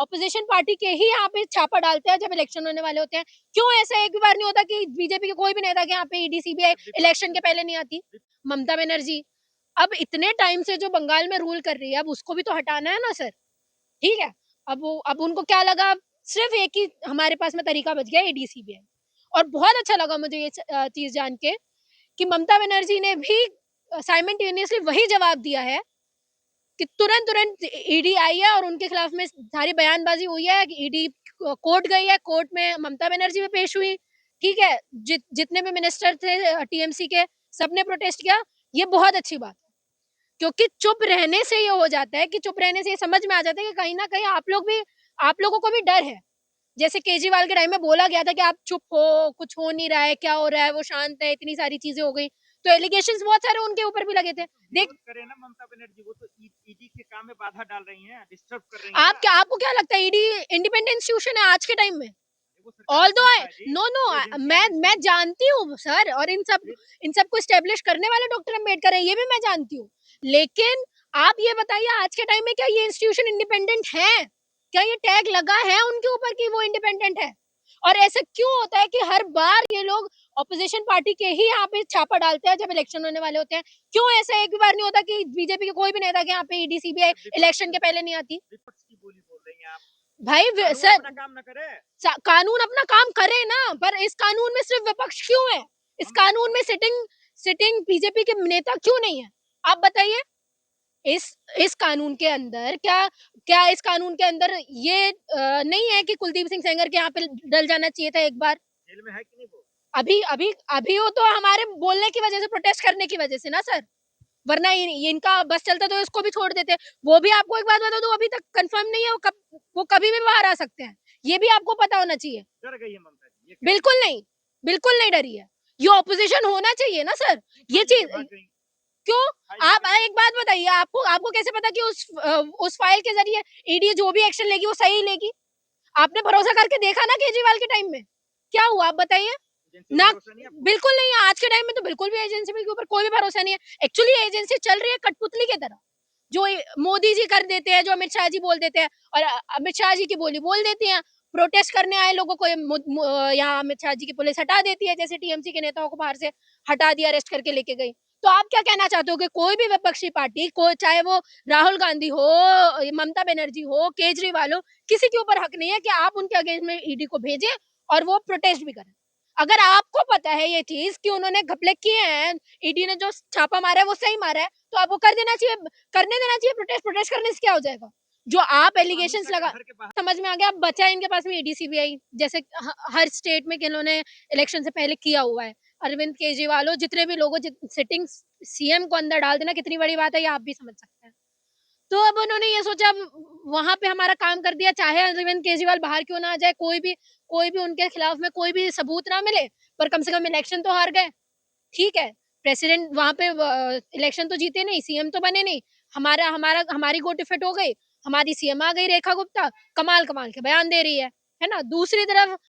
Opposition party के ही यहाँ पे छापा डालते हैं जब इलेक्शन होने वाले होते हैं। क्यों ऐसा एक भी बार नहीं होता कि बीजेपी के कोई भी नेता के यहाँ पे ईडी सीबीआई इलेक्शन के पहले नहीं आती? ममता बनर्जी अब इतने टाइम से जो बंगाल में रूल कर रही है, अब उसको भी तो हटाना है ना सर। ठीक है, अब उनको क्या लगा, सिर्फ एक ही हमारे पास में तरीका बच गया, ईडी सीबीआई। और बहुत अच्छा लगा मुझे ये चीज जान के कि ममता बनर्जी ने भी साइमल्टेनियसली वही जवाब दिया है कि तुरंत तुरंत ईडी आई है और उनके खिलाफ में सारी बयानबाजी हुई है कि ईडी कोर्ट गई है, कोर्ट में ममता बनर्जी भी पेश हुई। ठीक है, जितने भी मिनिस्टर थे टीएमसी के, सबने प्रोटेस्ट किया। ये बहुत अच्छी बात है, क्योंकि चुप रहने से ये हो जाता है कि चुप रहने से ये समझ में आ जाता है कि कहीं ना कहीं आप लोगों को भी डर है। जैसे केजरीवाल के टाइम में बोला गया था कि आप चुप हो, कुछ हो नहीं रहा है, क्या हो रहा है, वो शांत है, इतनी सारी चीजें हो गई, तो एलिगेशंस बहुत सारे उनके ऊपर भी लगे थे। देख करे ना ममता बनर्जी, वो तो ईडी के काम में बाधा डाल रही हैं, डिस्टर्ब कर रही हैं। आपको क्या लगता है ईडी इंडिपेंडेंट इंस्टीट्यूशन है आज के टाइम में? ऑल दो नो मैं जानती हूँ सर, और इन सब को स्टेब्लिश करने वाले डॉक्टर अम्बेडकर है, ये भी मैं जानती हूँ। लेकिन आप ये बताइए आज के टाइम में क्या ये इंस्टीट्यूशन इंडिपेंडेंट है? क्या ये टैग लगा है उनके ऊपर कि वो इंडिपेंडेंट है? और ऐसा क्यों होता है कि हर बार ये लोग ऑपोजिशन पार्टी के ही यहाँ पे छापा डालते हैं जब इलेक्शन होने वाले होते हैं? क्यों ऐसा एक भी बार नहीं होता कि बीजेपी के कोई भी नेता के यहाँ पे ईडी सीबीआई इलेक्शन के पहले नहीं आती? की बोली बोल रही हैं आप। भाई सर, अपना काम ना करे, कानून अपना काम करे ना, पर इस कानून में सिर्फ विपक्ष क्यों है? इस कानून में सिटिंग बीजेपी के नेता क्यों नहीं है? आप बताइए। इस कानून के अंदर क्या इस कानून के अंदर ये नहीं है कि कुलदीप सिंह सेंगर के यहाँ पे डल जाना चाहिए था एक बार? जेल में है कि नहीं वो? अभी वो तो हमारे बोलने की वजह से, प्रोटेस्ट करने की वजह से ना सर, वरना इनका बस चलता तो इसको भी छोड़ देते। वो भी आपको एक बात बता दूं, अभी तक कंफर्म नहीं है वो कभी भी बाहर आ सकते हैं, ये भी आपको पता होना चाहिए। डर गई है ममता जी? बिल्कुल नहीं डरी है। ये ऑपोजिशन होना चाहिए ना सर, ये चीज क्यों? आप एक बात बताइए, आपको कैसे पता कि उस फाइल के जरिए ईडी जो भी एक्शन लेगी वो सही लेगी? आपने भरोसा करके देखा ना केजरीवाल के टाइम में, क्या हुआ आप बताइए ना? बिल्कुल नहीं है, आज के टाइम में तो बिल्कुल भी एजेंसी के ऊपर कोई भी भरोसा नहीं है। एक्चुअली एजेंसी चल रही है कठपुतली की तरह, जो मोदी जी कर देते हैं, जो अमित शाह जी बोल देते हैं, और अमित शाह जी की बोली बोल देती हैं। प्रोटेस्ट करने आए लोगों को यहाँ अमित शाह जी की पुलिस हटा देती है, जैसे टीएमसी के नेताओं को बाहर से हटा दिया, अरेस्ट करके लेके गई। तो आप क्या कहना चाहते हो कि कोई भी विपक्षी पार्टी, कोई चाहे वो राहुल गांधी हो, ममता बनर्जी हो, केजरीवाल हो, किसी के ऊपर हक नहीं है कि आप उनके अगेंस्ट में ईडी को भेजें और वो प्रोटेस्ट भी करें? अगर आपको पता है ये चीज कि उन्होंने घपले किए हैं, ईडी ने जो छापा मारा है वो सही मारा है, तो आपको करने देना चाहिए प्रोटेस्ट करने से क्या हो जाएगा? जो आप एलिगेशंस लगा, समझ में आ गया, अब बचा इनके पास में ईडी सीबीआई, जैसे हर स्टेट में इन्होंने इलेक्शन से पहले किया हुआ है। अरविंद केजरीवाल हो, जितने भी लोगों, सिटिंग सीएम को अंदर डाल देना कितनी बड़ी बात है, ये आप भी समझ सकते हैं। तो अब उन्होंने ये सोचा, वहां पे हमारा काम कर दिया, चाहे अरविंद केजरीवाल बाहर क्यों ना आ जाए, कोई भी उनके खिलाफ में कोई भी सबूत ना मिले, पर कम से कम इलेक्शन तो हार गए। ठीक है, प्रेसिडेंट वहां पे इलेक्शन तो जीते नहीं, सीएम तो बने नहीं, हमारी गोटी फिट हो गई, हमारी सीएम आ गई रेखा गुप्ता, कमाल कमाल के बयान दे रही है ना? दूसरी तरफ